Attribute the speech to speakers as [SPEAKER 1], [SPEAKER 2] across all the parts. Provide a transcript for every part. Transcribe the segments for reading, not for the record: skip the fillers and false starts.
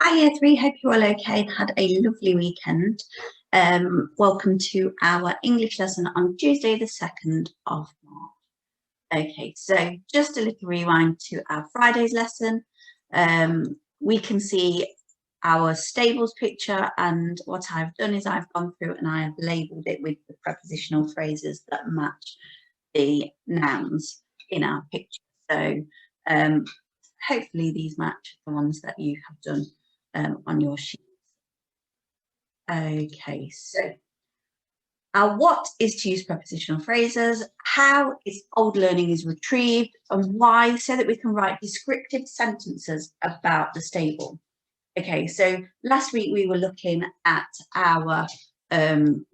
[SPEAKER 1] Hi, Year 3. Hope you're all okay and had a lovely weekend. Welcome to our English lesson on Tuesday, the 2nd of March. Okay, so just a little rewind to our Friday's lesson. We can see our stables picture, and what I've done is I've gone through and I have labelled it with the prepositional phrases that match the nouns in our picture. So hopefully these match the ones that you have done on your sheet. Okay, so our what is to use prepositional phrases, how is old learning is retrieved, and why, so that we can write descriptive sentences about the stable. Okay, so last week we were looking at our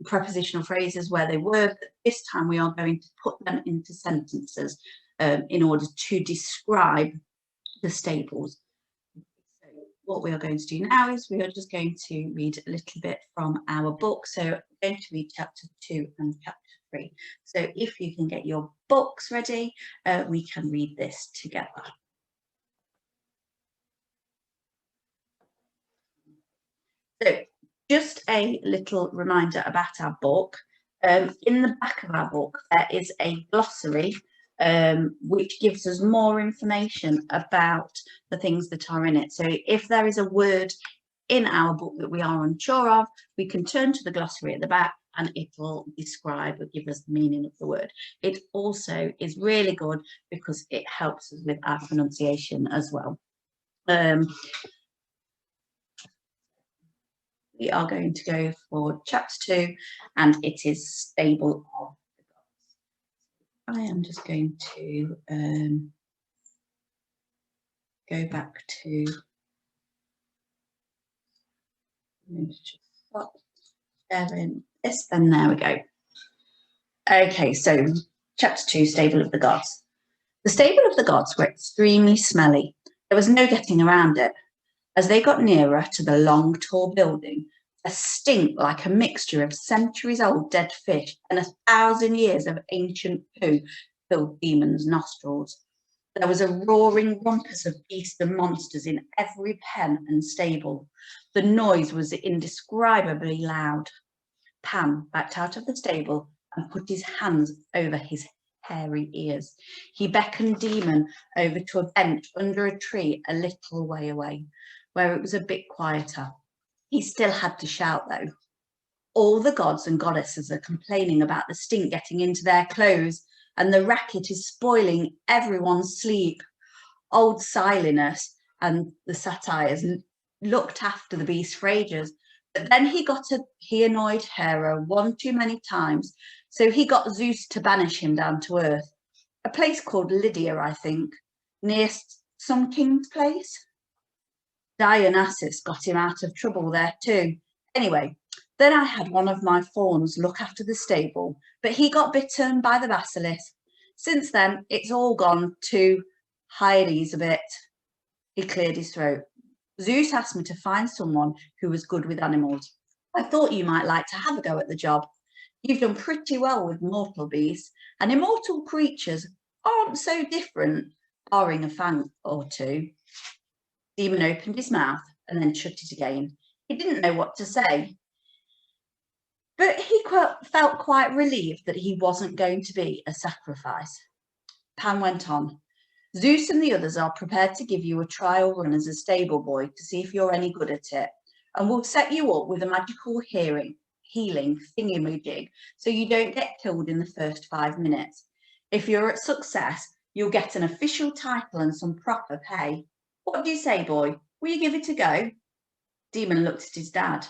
[SPEAKER 1] prepositional phrases where they were, but this time we are going to put them into sentences in order to describe the stables. So what we are going to do now is we are just going to read a little bit from our book. So I'm going to read chapter 2 and chapter 3. So if you can get your books ready, we can read this together. So just a little reminder about our book. In the back of our book, there is a glossary which gives us more information about the things that are in it. So if there is a word in our book that we are unsure of, we can turn to the glossary at the back and it will describe or give us the meaning of the word. It also is really good because it helps us with our pronunciation as well. We are going to go for chapter 2, and it is stable of the gods. I am just going to go back to stop sharing this, and there we go. Okay, so chapter 2, stable of the gods. The stable of the gods were extremely smelly. There was no getting around it. As they got nearer to the long, tall building, a stink like a mixture of centuries-old dead fish and 1,000 years of ancient poo filled Demon's nostrils. There was a roaring rumpus of beasts and monsters in every pen and stable. The noise was indescribably loud. Pan backed out of the stable and put his hands over his hairy ears. He beckoned Demon over to a bench under a tree a little way away, where it was a bit quieter. He still had to shout, though. All the gods and goddesses are complaining about the stink getting into their clothes, and the racket is spoiling everyone's sleep. Old Silenus and the satyrs looked after the beast for ages, but then he annoyed Hera one too many times, so he got Zeus to banish him down to earth. A place called Lydia, I think, near some king's place. Dionysus got him out of trouble there too. Anyway, then I had one of my fawns look after the stable, but he got bitten by the basilisk. Since then, it's all gone to Hades a bit. He cleared his throat. Zeus asked me to find someone who was good with animals. I thought you might like to have a go at the job. You've done pretty well with mortal beasts, and immortal creatures aren't so different, barring a fang or two. Demon opened his mouth and then shut it again. He didn't know what to say, but he felt quite relieved that he wasn't going to be a sacrifice. Pan went on. Zeus and the others are prepared to give you a trial run as a stable boy to see if you're any good at it, and we'll set you up with a magical healing thingamajig so you don't get killed in the first 5 minutes. If you're a success, you'll get an official title and some proper pay. What do you say, boy? Will you give it a go? Demon looked at his dad.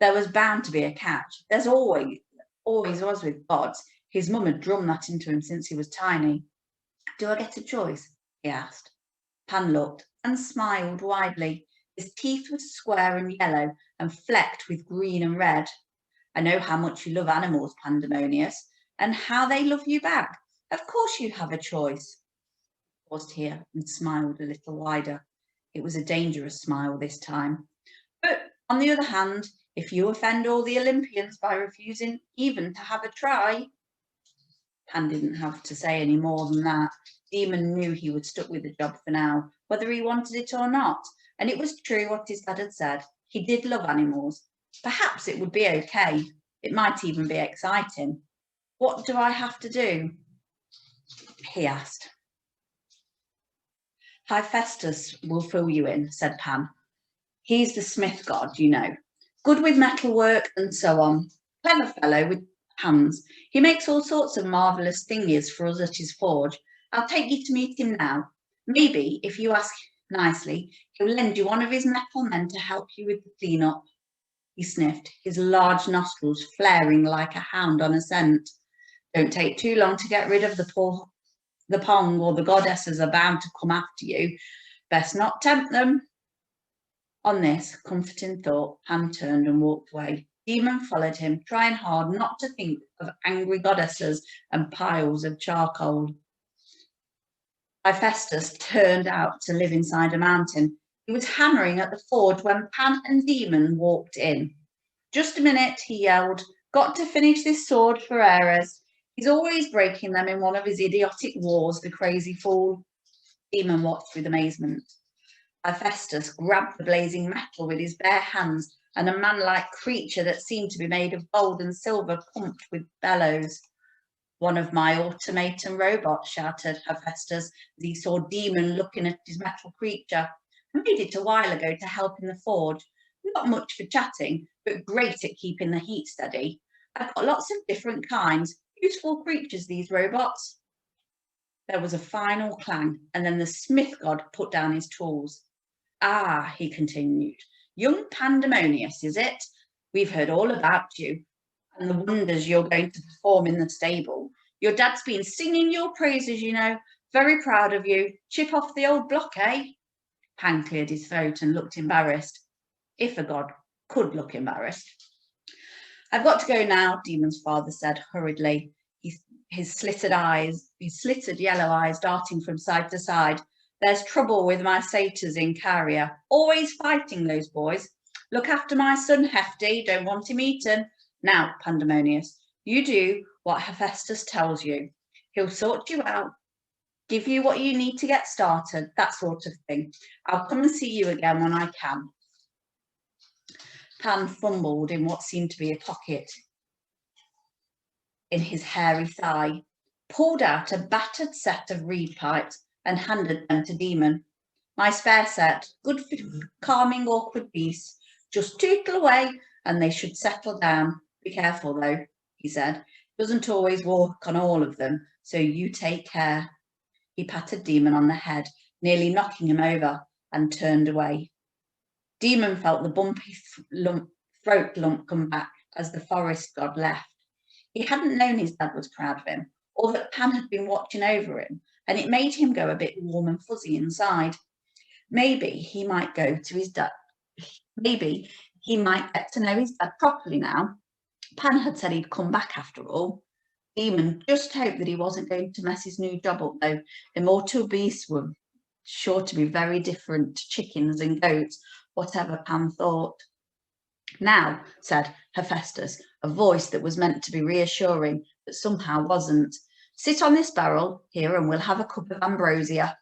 [SPEAKER 1] There was bound to be a catch. There's always was with gods. His mum had drummed that into him since he was tiny. Do I get a choice? He asked. Pan looked and smiled widely. His teeth were square and yellow and flecked with green and red. I know how much you love animals, Pandemonius, and how they love you back. Of course you have a choice. He paused here and smiled a little wider. It was a dangerous smile this time. But on the other hand, if you offend all the Olympians by refusing even to have a try. Pan didn't have to say any more than that. Demon knew he would stuck with the job for now. whether he wanted it or not. And it was true what his dad had said. He did love animals. Perhaps it would be okay. It might even be exciting. What do I have to do? He asked. Hephaestus will fill you in, said Pan. He's the smith god, you know. Good with metalwork and so on. Clever fellow with hands. He makes all sorts of marvellous thingies for us at his forge. I'll take you to meet him now. Maybe, if you ask nicely, he'll lend you one of his metal men to help you with the clean-up. He sniffed, his large nostrils flaring like a hound on a scent. Don't take too long to get rid of the pong, or the goddesses are bound to come after you. Best not tempt them. On this comforting thought, Pan turned and walked away. Demon followed him, trying hard not to think of angry goddesses and piles of charcoal. Hephaestus turned out to live inside a mountain. He was hammering at the forge when Pan and Demon walked in. Just a minute, he yelled. Got to finish this sword for Ares. He's always breaking them in one of his idiotic wars, the crazy fool. Demon watched with amazement. Hephaestus grabbed the blazing metal with his bare hands, and a man-like creature that seemed to be made of gold and silver pumped with bellows. One of my automaton robots, shouted Hephaestus, as he saw Demon looking at his metal creature. I made it a while ago to help in the forge. Not much for chatting, but great at keeping the heat steady. I've got lots of different kinds. Useful creatures, these robots. There was a final clang, and then the smith god put down his tools. Ah, he continued, young Pandemonius, is it? We've heard all about you and the wonders you're going to perform in the stable. Your dad's been singing your praises, you know. Very proud of you. Chip off the old block, eh? Pan cleared his throat and looked embarrassed. If a god could look embarrassed. I've got to go now, Demon's father said hurriedly, his slitted yellow eyes darting from side to side. There's trouble with my satyrs in Caria. Always fighting, those boys. Look after my son, Hefty. Don't want him eaten. Now, Pandemonius, you do what Hephaestus tells you. He'll sort you out, give you what you need to get started, that sort of thing. I'll come and see you again when I can. Pan fumbled in what seemed to be a pocket in his hairy thigh, pulled out a battered set of reed pipes and handed them to Demon. My spare set, good for calming awkward beasts. Just tootle away and they should settle down. Be careful though, he said. Doesn't always work on all of them, so you take care. He patted Demon on the head, nearly knocking him over, and turned away. Demon felt the bumpy throat lump come back as the forest god left. He hadn't known his dad was proud of him, or that Pan had been watching over him, and it made him go a bit warm and fuzzy inside. Maybe he might go to his dad. Maybe he might get to know his dad properly now. Pan had said he'd come back after all. Demon just hoped that he wasn't going to mess his new job up, though. Immortal beasts were sure to be very different to chickens and goats, whatever Pan thought. Now, said Hephaestus, a voice that was meant to be reassuring, but somehow wasn't. Sit on this barrel here and we'll have a cup of ambrosia.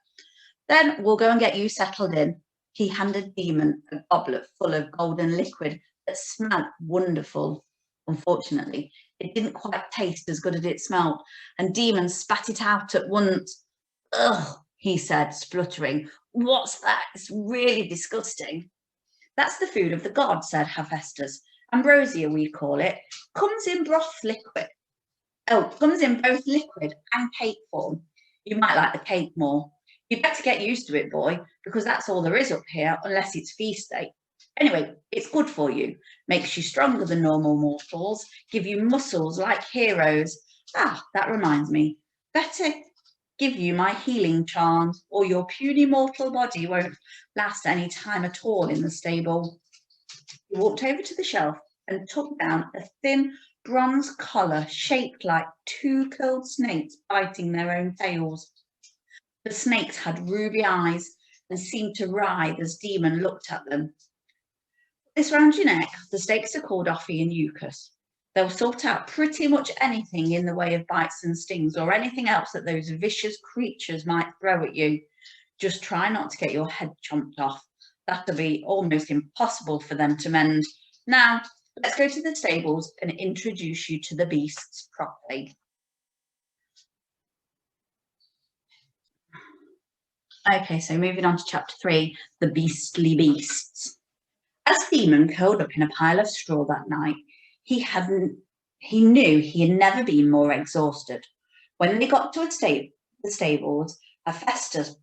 [SPEAKER 1] Then we'll go and get you settled in. He handed Demon a goblet full of golden liquid that smelled wonderful. Unfortunately, it didn't quite taste as good as it smelled, and Demon spat it out at once. Ugh, he said, spluttering. What's that? It's really disgusting. That's the food of the gods, said Hephaestus. Ambrosia, we call it. Comes in broth liquid. Oh, comes in both liquid and cake form. You might like the cake more. You'd better get used to it, boy, because that's all there is up here, unless it's feast day. Anyway, it's good for you. Makes you stronger than normal mortals. Give you muscles like heroes. Ah, that reminds me. Better give you my healing charms, or your puny mortal body won't last any time at all in the stable. He walked over to the shelf and took down a thin bronze collar shaped like two curled snakes biting their own tails. The snakes had ruby eyes and seemed to writhe as Demon looked at them. This round your neck, the snakes are called Ophi and Eucus. They'll sort out pretty much anything in the way of bites and stings or anything else that those vicious creatures might throw at you. Just try not to get your head chomped off. That'll be almost impossible for them to mend. Now, let's go to the stables and introduce you to the beasts properly. Okay, so moving on to chapter 3, the beastly beasts. As Demon curled up in a pile of straw that night, he knew he had never been more exhausted. When they got to the stables, Hephaestus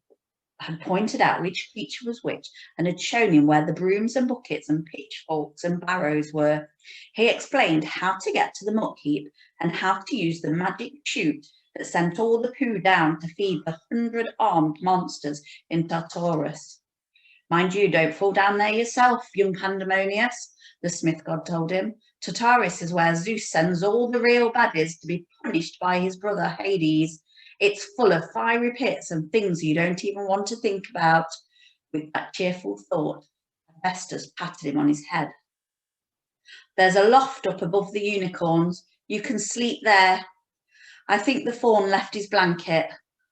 [SPEAKER 1] had pointed out which creature was which and had shown him where the brooms and buckets and pitchforks and barrows were. He explained how to get to the muck heap and how to use the magic chute that sent all the poo down to feed the 100 armed monsters in Tartarus. Mind you, don't fall down there yourself, young Pandemonius, the smith god told him. Tartarus is where Zeus sends all the real baddies to be punished by his brother Hades. It's full of fiery pits and things you don't even want to think about. With that cheerful thought, Hephaestus patted him on his head. There's a loft up above the unicorns. You can sleep there. I think the faun left his blanket.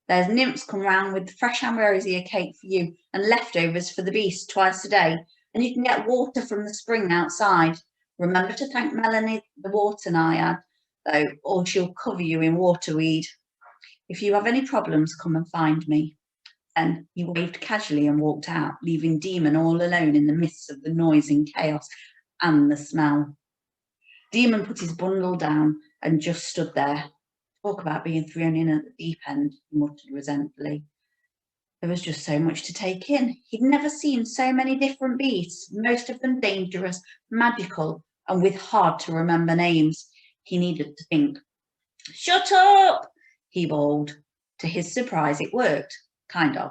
[SPEAKER 1] There's nymphs come round with fresh ambrosia cake for you and leftovers for the beast twice a day. And you can get water from the spring outside. Remember to thank Melanie, the water naiad, though, or she'll cover you in waterweed. If you have any problems, come and find me. Then he waved casually and walked out, leaving Demon all alone in the midst of the noise and chaos and the smell. Demon put his bundle down and just stood there. Talk about being thrown in at the deep end, he muttered resentfully. There was just so much to take in. He'd never seen so many different beasts, most of them dangerous, magical, and with hard-to-remember names. He needed to think. Shut up, he bawled. To his surprise, it worked, kind of.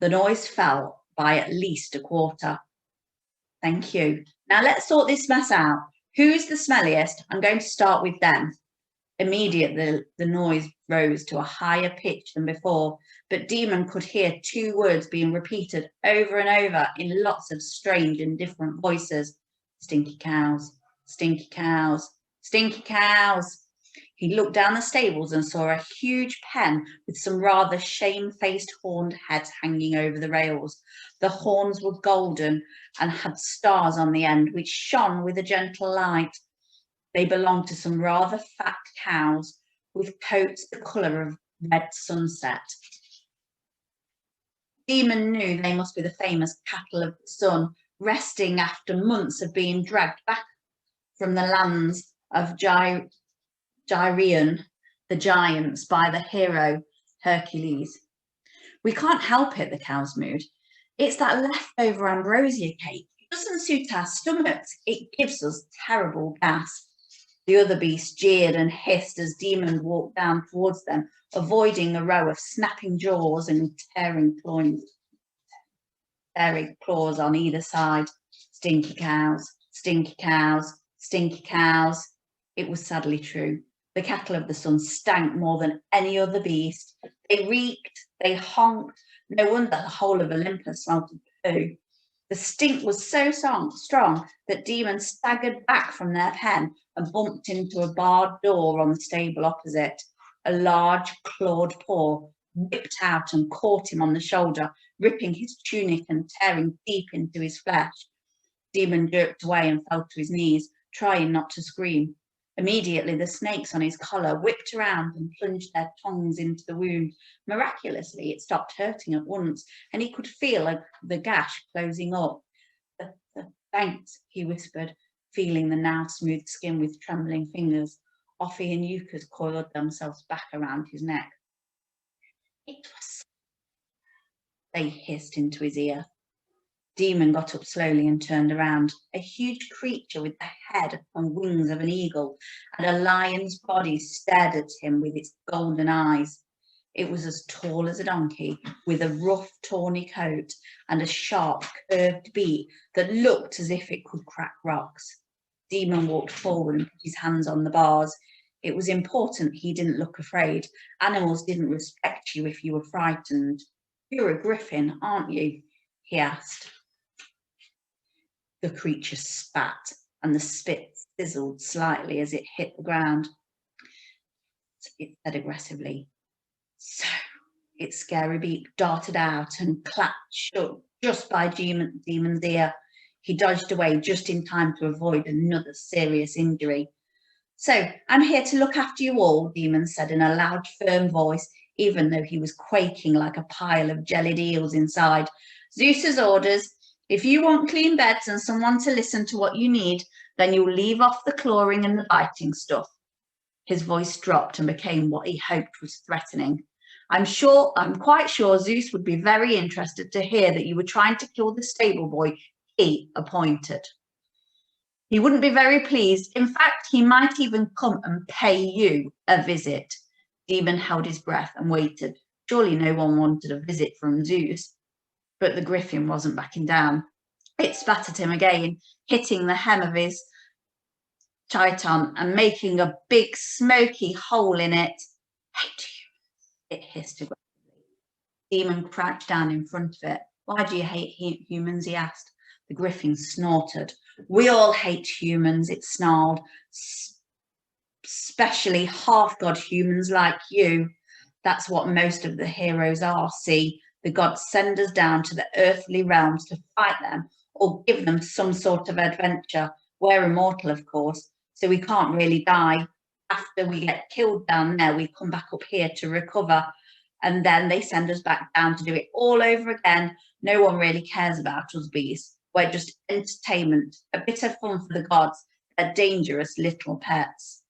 [SPEAKER 1] The noise fell by at least a quarter. Thank you. Now let's sort this mess out. Who's the smelliest? I'm going to start with them. Immediately, the noise rose to a higher pitch than before, but Demon could hear 2 words being repeated over and over in lots of strange and different voices. Stinky cows, stinky cows, stinky cows. He looked down the stables and saw a huge pen with some rather shamefaced horned heads hanging over the rails. The horns were golden and had stars on the end, which shone with a gentle light. They belonged to some rather fat cows with coats the colour of red sunset. Demon knew they must be the famous cattle of the sun, resting after months of being dragged back from the lands of Gyrian, the giants, by the hero Hercules. We can't help it, the cows mooed. It's that leftover ambrosia cake. It doesn't suit our stomachs. It gives us terrible gas. The other beasts jeered and hissed as Demon walked down towards them, avoiding a row of snapping jaws and tearing claws on either side. Stinky cows, stinky cows, stinky cows. It was sadly true. The cattle of the sun stank more than any other beast. They reeked, they honked. No wonder the whole of Olympus smelled of poo. The stink was so strong that Demon staggered back from their pen and bumped into a barred door on the stable opposite. A large clawed paw whipped out and caught him on the shoulder, ripping his tunic and tearing deep into his flesh. Demon jerked away and fell to his knees, trying not to scream. Immediately, the snakes on his collar whipped around and plunged their tongues into the wound. Miraculously, it stopped hurting at once, and he could feel the gash closing up. Thanks, he whispered, feeling the now smooth skin with trembling fingers. Offie and Euchre coiled themselves back around his neck. It was... They hissed into his ear. Demon got up slowly and turned around. A huge creature with the head and wings of an eagle and a lion's body stared at him with its golden eyes. It was as tall as a donkey, with a rough, tawny coat and a sharp, curved beak that looked as if it could crack rocks. Demon walked forward and put his hands on the bars. It was important he didn't look afraid. Animals didn't respect you if you were frightened. You're a griffin, aren't you? He asked. The creature spat, and the spit sizzled slightly as it hit the ground. It said aggressively, So, Its scary beak darted out and clapped shut just by Demon's ear. He dodged away just in time to avoid another serious injury. "So, I'm here to look after you all," Demon said in a loud, firm voice, even though he was quaking like a pile of jellied eels inside. "Zeus's orders. If you want clean beds and someone to listen to what you need, then you'll leave off the clawing and the biting stuff." His voice dropped and became what he hoped was threatening. I'm quite sure Zeus would be very interested to hear that you were trying to kill the stable boy he appointed. He wouldn't be very pleased. In fact, he might even come and pay you a visit." Demon held his breath and waited. Surely no one wanted a visit from Zeus. But the griffin wasn't backing down. It spat at him again, hitting the hem of his chiton and making a big smoky hole in it. "Hate you," it hissed aggressively. Demon crouched down in front of it. "Why do you hate humans?" he asked. The griffin snorted. "We all hate humans," it snarled, "especially half-god humans like you. That's what most of the heroes are, see? The gods send us down to the earthly realms to fight them or give them some sort of adventure. We're immortal, of course, so we can't really die. After we get killed down there, we come back up here to recover, and then they send us back down to do it all over again. No one really cares about us beasts. We're just entertainment, a bit of fun for the gods. They're dangerous little pets."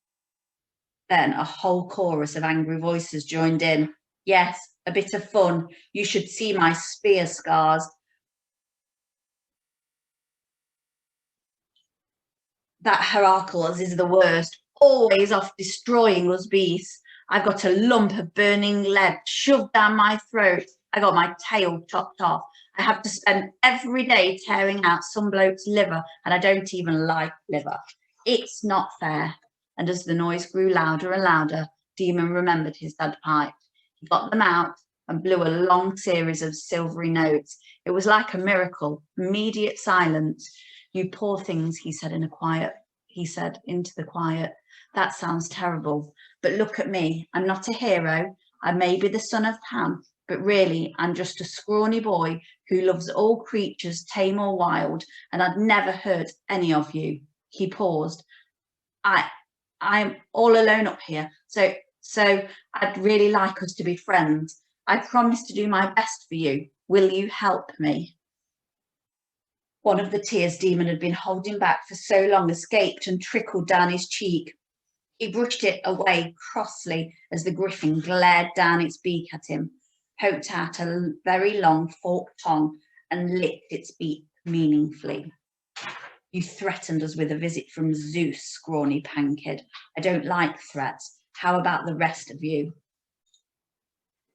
[SPEAKER 1] Then a whole chorus of angry voices joined in. "Yes, a bit of fun. You should see my spear scars. That Heracles is the worst, always off destroying us beasts. I've got a lump of burning lead shoved down my throat. I got my tail chopped off. I have to spend every day tearing out some bloke's liver, and I don't even like liver. It's not fair." And as the noise grew louder and louder, Demon remembered his dad pipe. He got them out and blew a long series of silvery notes. It was like a miracle. Immediate silence. "You poor things," he said into the quiet. "That sounds terrible. But look at me. I'm not a hero. I may be the son of Pan, but really I'm just a scrawny boy who loves all creatures, tame or wild, and I'd never hurt any of you." He paused. I'm all alone up here, so I'd really like us to be friends. I promise to do my best for you. Will you help me?" One of the tears Demon had been holding back for so long escaped and trickled down his cheek. He brushed it away crossly as the griffin glared down its beak at him, poked out a very long forked tongue, and licked its beak meaningfully. "You threatened us with a visit from Zeus, scrawny pankid. I don't like threats. How about the rest of you?"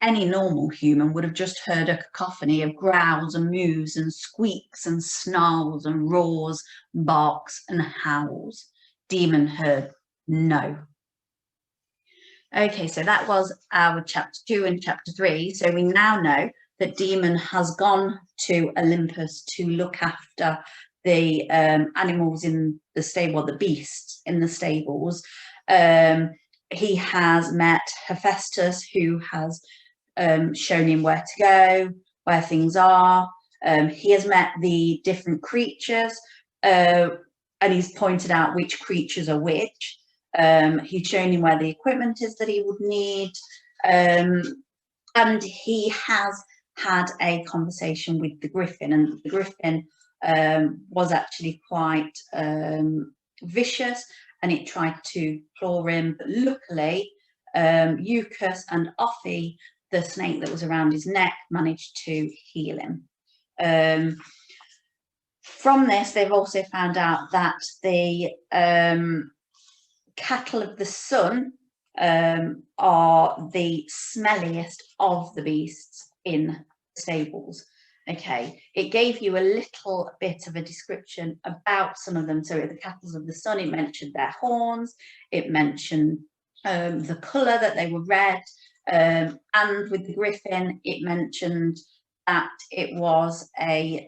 [SPEAKER 1] Any normal human would have just heard a cacophony of growls and mews and squeaks and snarls and roars, barks and howls. Demon heard no. Okay, so that was our chapter 2 and chapter 3. So we now know that Demon has gone to Olympus to look after the animals in the stable, the beasts in the stables. He has met Hephaestus, who has shown him where to go, where things are. He has met the different creatures, and he's pointed out which creatures are which. He's shown him where the equipment is that he would need, and he has had a conversation with the griffin, and the griffin was actually quite vicious, and it tried to claw him, but luckily Eucus and Ophi, the snake that was around his neck, managed to heal him. From this, they've also found out that the cattle of the sun are the smelliest of the beasts in stables. Okay, it gave you a little bit of a description about some of them. So the cattle of the sun, it mentioned their horns, it mentioned the colour, that they were red, and with the griffin, it mentioned that it was a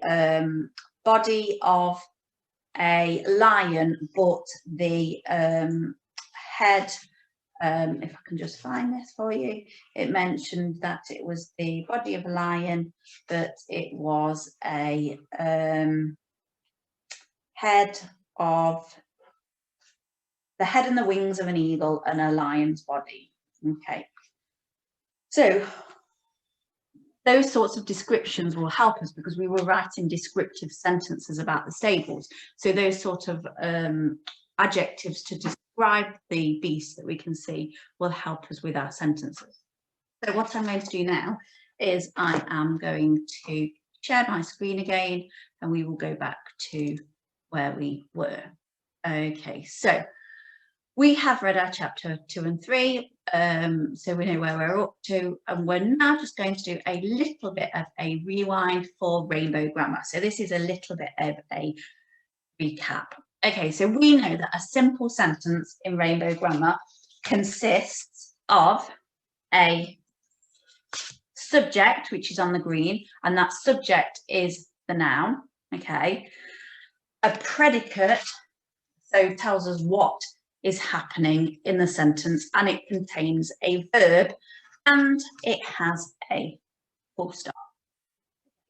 [SPEAKER 1] body of a lion, but the head if I can just find this for you, it mentioned that it was the body of a lion, but it was a head and the wings of an eagle and a lion's body. Okay, so those sorts of descriptions will help us because we were writing descriptive sentences about the stables. So those sort of adjectives to describe the beast that we can see will help us with our sentences. So what I'm going to do now is I am going to share my screen again, and we will go back to where we were. Okay, so we have read our chapter 2 and 3, so we know where we're up to, and we're now just going to do a little bit of a rewind for rainbow grammar. So this is a little bit of a recap. Okay, so we know that a simple sentence in rainbow grammar consists of a subject, which is on the green, and that subject is the noun, okay? A predicate, so tells us what is happening in the sentence, and it contains a verb, and it has a full stop.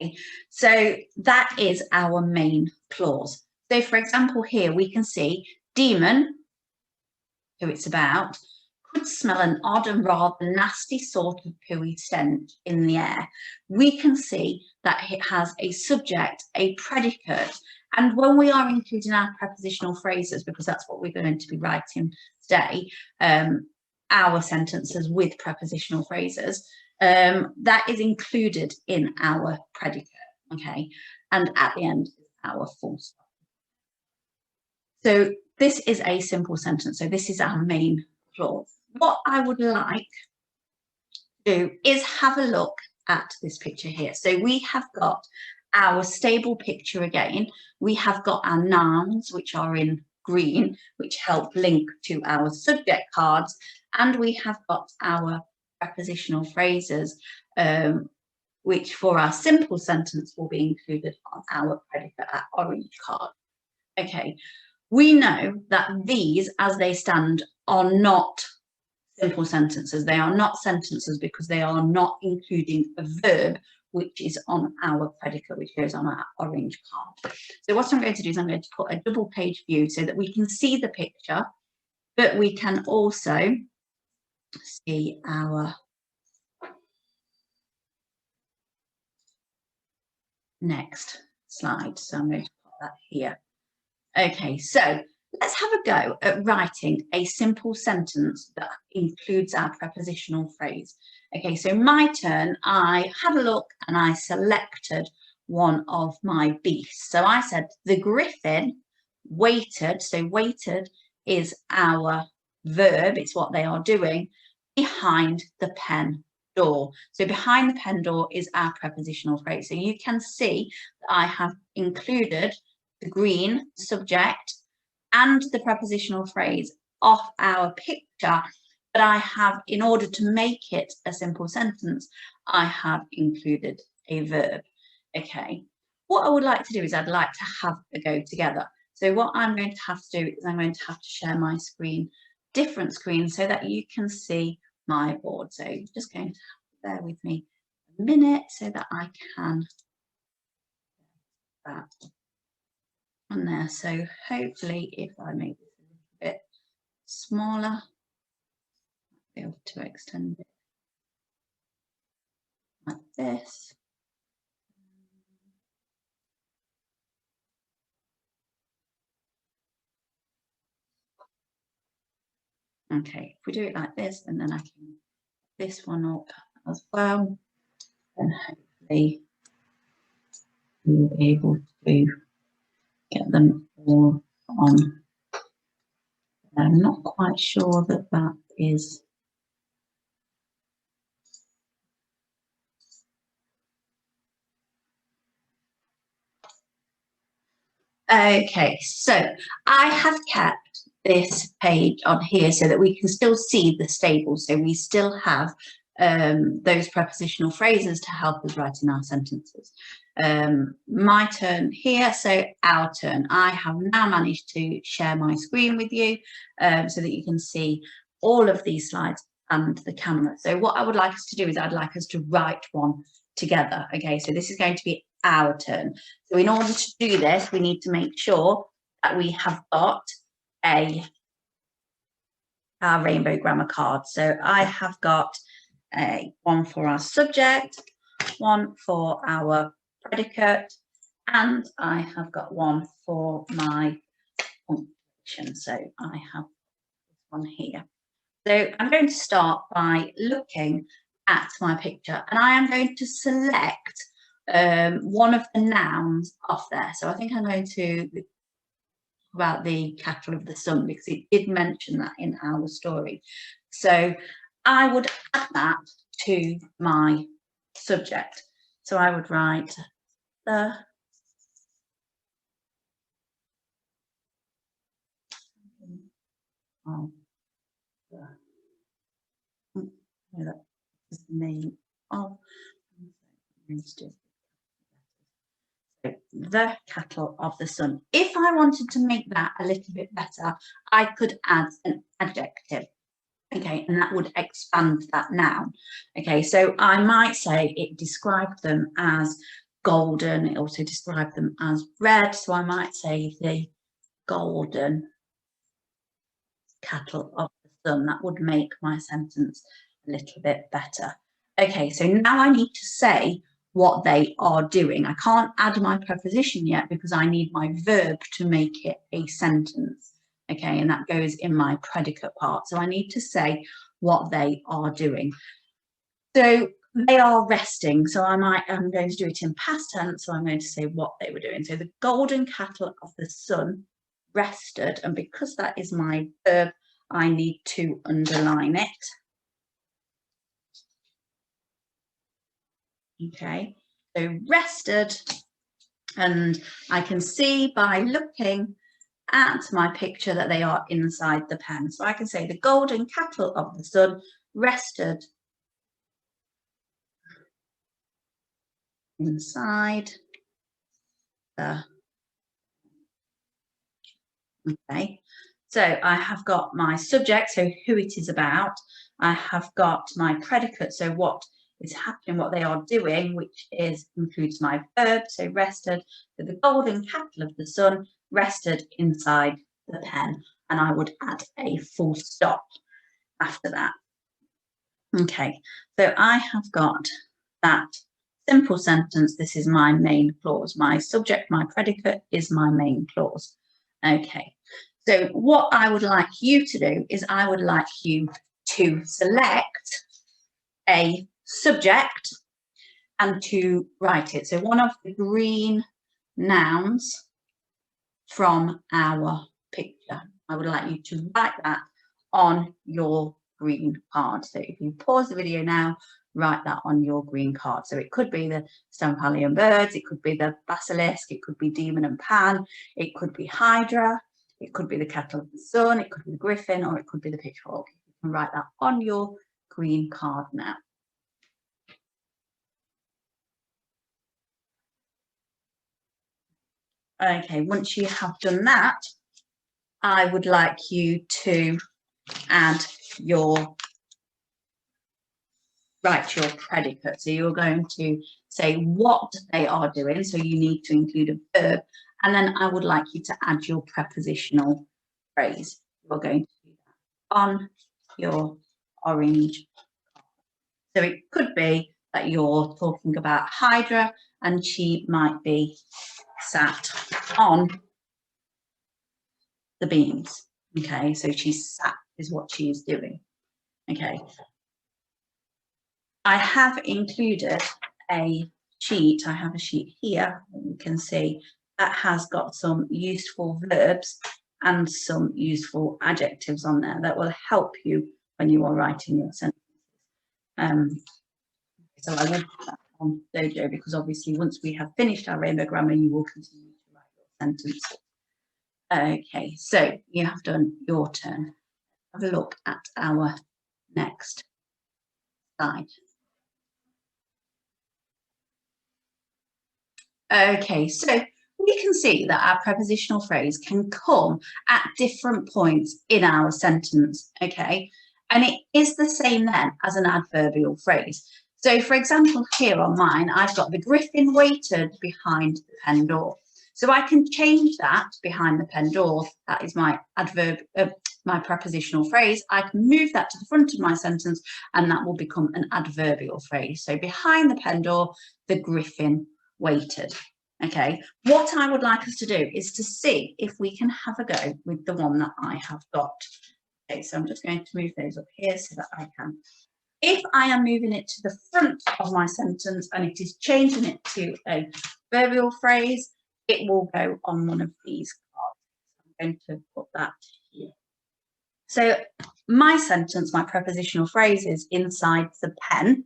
[SPEAKER 1] Okay. So that is our main clause. So for example, here we can see Demon, who it's about, could smell an odd and rather nasty sort of pooey scent in the air. We can see that it has a subject, a predicate, and when we are including our prepositional phrases, because that's what we're going to be writing today, our sentences with prepositional phrases, that is included in our predicate, okay? And at the end is our full stop. So this is a simple sentence. So this is our main clause. What I would like to do is have a look at this picture here. So we have got our stable picture again. We have got our nouns, which are in green, which help link to our subject cards. And we have got our prepositional phrases, which for our simple sentence will be included on our predicate, our orange card. Okay, we know that these, as they stand, are not simple sentences. They are not sentences because they are not including a verb, which is on our predicate, which goes on our orange card. So what I'm going to do is I'm going to put a double page view so that we can see the picture, but we can also see our next slide. So I'm going to put that here. Okay, so let's have a go at writing a simple sentence that includes our prepositional phrase. Okay, so my turn, I had a look and I selected one of my beasts. So I said the griffin waited, so waited is our verb, it's what they are doing, behind the pen door. So behind the pen door is our prepositional phrase. So you can see that I have included the green subject and the prepositional phrase off our picture, but I have, in order to make it a simple sentence, I have included a verb. Okay, what I would like to do is I'd like to have a go together. So what I'm going to have to do is I'm going to have to share my screen, different screen, so that you can see my board. So you're just going to bear with me a minute so that I can that on there. So hopefully if I make this a little bit smaller, I'll be able to extend it like this. Okay, if we do it like this, and then I can put this one up as well, then hopefully we'll be able to get them all on. I'm not quite sure that that is. Okay, so I have kept this page on here so that we can still see the stable. So we still have those prepositional phrases to help us write in our sentences. My turn here, so our turn. I have now managed to share my screen with you so that you can see all of these slides and the camera. So what I would like us to do is I'd like us to write one together. Okay, so this is going to be our turn. So in order to do this, we need to make sure that we have got our rainbow grammar card. So I have got one for our subject, one for our predicate, and I have got one for my punctuation. So I have this one here. So I'm going to start by looking at my picture, and I am going to select one of the nouns off there. So I think I'm going to about the cattle of the sun, because it did mention that in our story. So I would add that to my subject. So I would write the that is the name of the cattle of the sun. If I wanted to make that a little bit better, I could add an adjective. Okay, and that would expand that noun. Okay, so I might say it described them as golden. It also described them as red. So I might say the golden cattle of the sun. That would make my sentence a little bit better. Okay, so now I need to say what they are doing. I can't add my preposition yet because I need my verb to make it a sentence. Okay, and that goes in my predicate part. So I need to say what they are doing. So they are resting. So I'm going to do it in past tense. So I'm going to say what they were doing. So the golden cattle of the sun rested. And because that is my verb, I need to underline it. Okay, so rested. And I can see by looking at my picture that they are inside the pen. So I can say the golden cattle of the sun rested inside the. Okay, so I have got my subject, so who it is about. I have got my predicate, so what is happening, what they are doing, which includes my verb, so rested. So the golden cattle of the sun rested inside the pen, and I would add a full stop after that. Okay, so I have got that simple sentence. This is my main clause. My subject, my predicate is my main clause. Okay, so what I would like you to do is I would like you to select a subject and to write it. So one of the green nouns from our picture. I would like you to write that on your green card. So if you pause the video now, write that on your green card. So it could be the Stamfalian birds, it could be the basilisk, it could be Demon and Pan, it could be Hydra, it could be the cattle of the sun, it could be the griffin, or it could be the pitchfork. You can write that on your green card now. Okay, once you have done that, I would like you to write your predicate. So you're going to say what they are doing. So you need to include a verb. And then I would like you to add your prepositional phrase. You're going to do that on your orange. So it could be that you're talking about Hydra and she might be sat on the beams. Okay, so she's sat is what she is doing. Okay. I have included a sheet. I have a sheet here, you can see, that has got some useful verbs and some useful adjectives on there that will help you when you are writing your sentences. So I will put that on Dojo because obviously once we have finished our rainbow grammar, you will continue to write your sentences. Okay, so you have done your turn. Have a look at our next slide. Okay, so we can see that our prepositional phrase can come at different points in our sentence, okay? And it is the same then as an adverbial phrase. So for example, here on mine, I've got the griffin waited behind the pen door. So I can change that behind the pen door. That is my my prepositional phrase. I can move that to the front of my sentence and that will become an adverbial phrase. So behind the pen door, the griffin waited. Okay, what I would like us to do is to see if we can have a go with the one that I have got. Okay, so I'm just going to move those up here so that I can. If I am moving it to the front of my sentence and it is changing it to a adverbial phrase, it will go on one of these cards. I'm going to put that here. So my sentence, my prepositional phrase is inside the pen.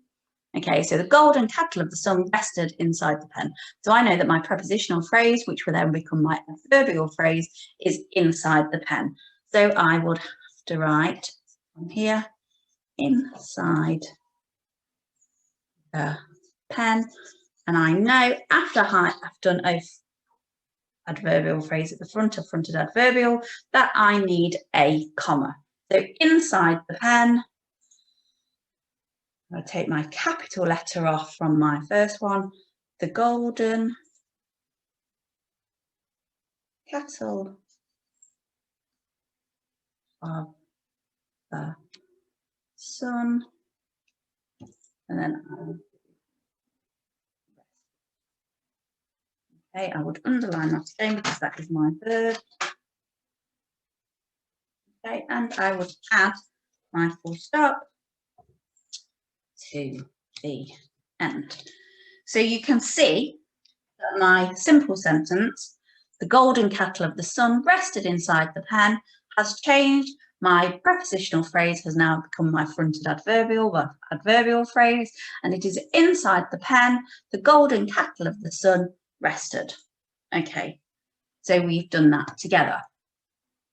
[SPEAKER 1] Okay, so the golden cattle of the sun rested inside the pen. So I know that my prepositional phrase, which will then become my adverbial phrase, is inside the pen. So I would have to write from here, inside the pen. And I know after I've done a adverbial phrase at the front of fronted adverbial that I need a comma. So inside the pen, I'll take my capital letter off from my first one, the golden cattle of the sun, and then okay, I would underline that again because that is my verb. Okay, and I would add my full stop to the end. So you can see that my simple sentence, the golden cattle of the sun rested inside the pen, has changed. My prepositional phrase has now become my fronted adverbial phrase, and it is inside the pen, the golden cattle of the sun rested. Okay, so we've done that together.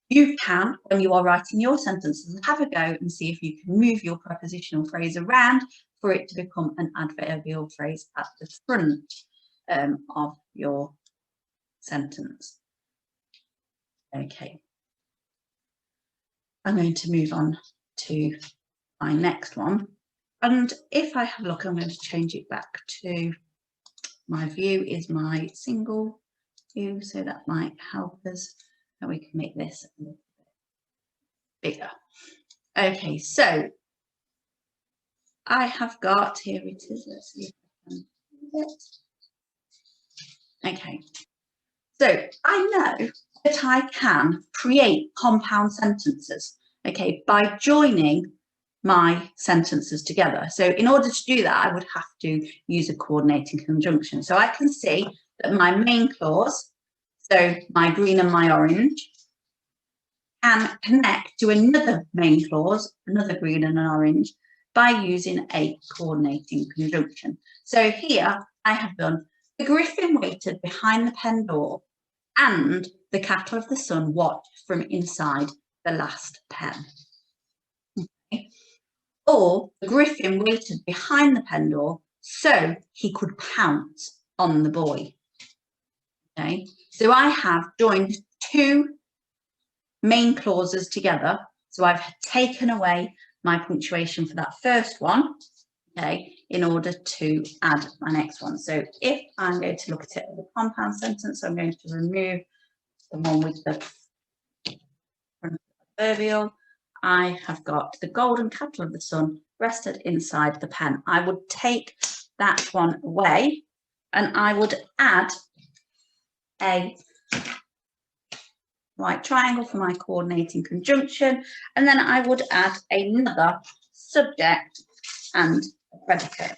[SPEAKER 1] You can, when you are writing your sentences, have a go and see if you can move your prepositional phrase around for it to become an adverbial phrase at the front of your sentence. Okay. I'm going to move on to my next one. And if I have a look, I'm going to change it back to my view is my single view, so that might help us. And we can make this a little bit bigger. Okay, so I have got, here it is, let's see if I can do it. Okay, so I know that I can create compound sentences, okay, by joining my sentences together. So in order to do that, I would have to use a coordinating conjunction. So I can see that my main clause, so my green and my orange, can connect to another main clause, another green and an orange, by using a coordinating conjunction. So here I have done the griffin waited behind the pen door and the cattle of the sun watched from inside the last pen. Okay. Or the griffin waited behind the pen door so he could pounce on the boy. Okay, so I have joined two main clauses together. So I've taken away my punctuation for that first one, okay, in order to add my next one. So if I'm going to look at it as a compound sentence, I'm going to remove the one with the adverbial. I have got the golden cattle of the sun rested inside the pen. I would take that one away and I would add a right triangle for my coordinating conjunction, and then I would add another subject and a predicate.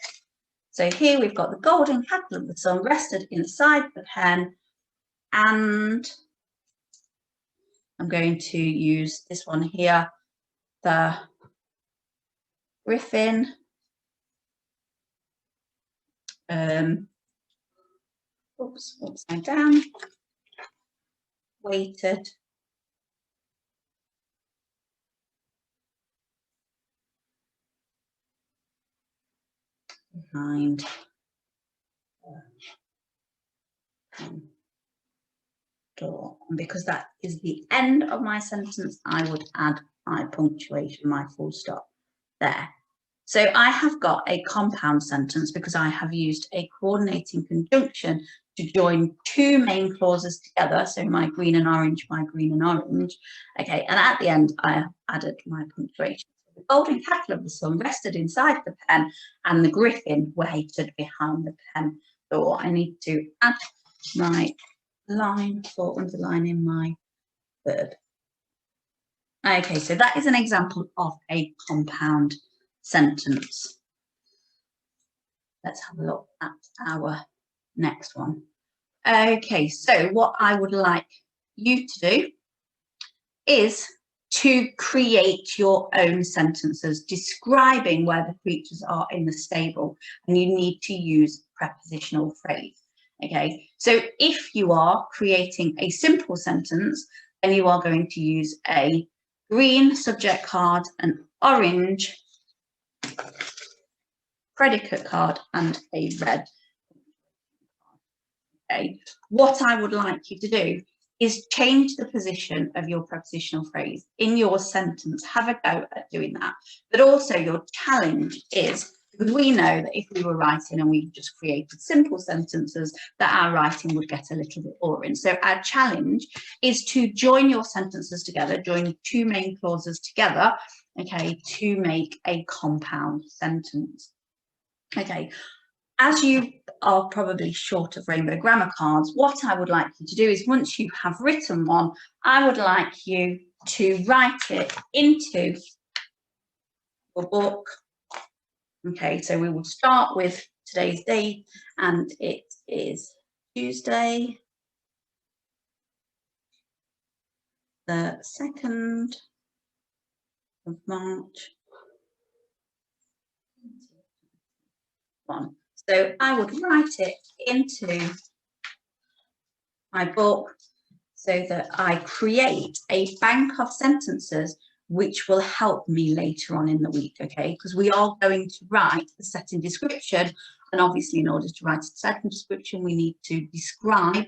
[SPEAKER 1] So here we've got the golden cattle of the sun rested inside the pen, and I'm going to use this one here, the griffin oops, upside down, waited behind door. And because that is the end of my sentence, I would add my punctuation, my full stop there. So I have got a compound sentence because I have used a coordinating conjunction to join two main clauses together. So my green and orange, my green and orange. Okay, and at the end, I added my punctuation. The golden cattle of the sun rested inside the pen and the griffin waited behind the pen. So I need to add my line for underlining my verb. Okay, so that is an example of a compound sentence. Let's have a look at our next one. Okay, so what I would like you to do is to create your own sentences describing where the creatures are in the stable, and you need to use prepositional phrase. Okay, so if you are creating a simple sentence, then you are going to use a green subject card, an orange predicate card, and a red. Okay, what I would like you to do is change the position of your prepositional phrase in your sentence. Have a go at doing that. But also your challenge is, because we know that if we were writing and we just created simple sentences, that our writing would get a little bit boring. So our challenge is to join your sentences together, join two main clauses together, okay, to make a compound sentence. Okay, as you are probably short of rainbow grammar cards, what I would like you to do is, once you have written one, I would like you to write it into your book. Okay, so we will start with today's date, and it is Tuesday, the 2nd of March. So I would write it into my book so that I create a bank of sentences which will help me later on in the week, okay? Because we are going to write a setting description, and obviously in order to write a setting description, we need to describe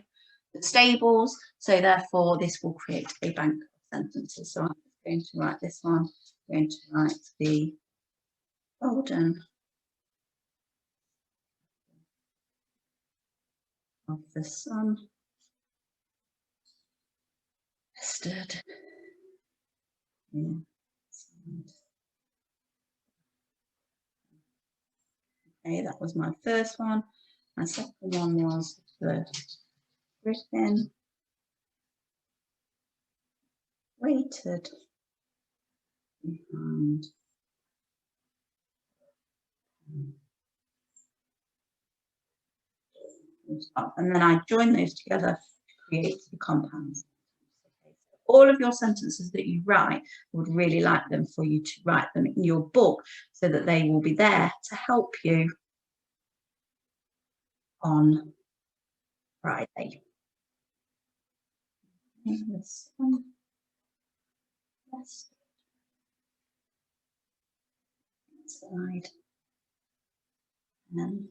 [SPEAKER 1] the stables, so therefore this will create a bank of sentences. So I'm going to write this one, I'm going to write the golden of the sun rested inside. Okay, that was my first one. My second one was the griffin waited behind and then I join those together to create the compounds. All of your sentences that you write, I would really like them for you to write them in your book so that they will be there to help you on Friday. Slide and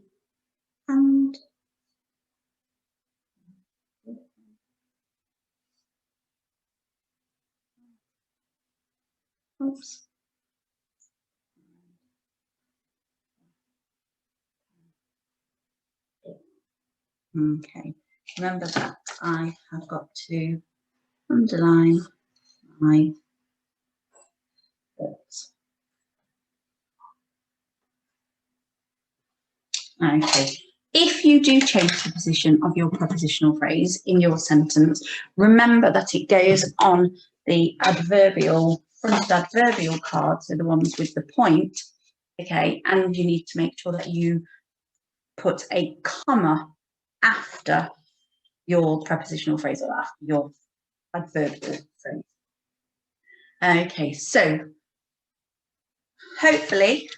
[SPEAKER 1] oops. Okay, remember that I have got to underline my words. Okay, if you do change the position of your prepositional phrase in your sentence, remember that it goes on the adverbial, front adverbial card, so the ones with the point, okay, and you need to make sure that you put a comma after your prepositional phrase or after your adverbial phrase. Okay, so hopefully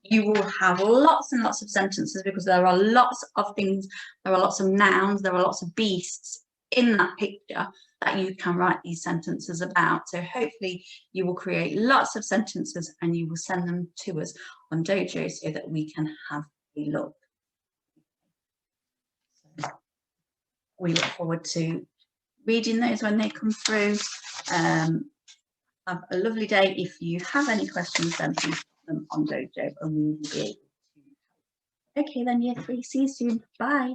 [SPEAKER 1] you will have lots and lots of sentences, because there are lots of things, there are lots of nouns, there are lots of beasts in that picture that you can write these sentences about. So hopefully you will create lots of sentences and you will send them to us on Dojo so that we can have a look. So we look forward to reading those when they come through. Have a lovely day. If you have any questions, then please put them on Dojo and we will be able to. Okay, then year 3, see you soon. Bye.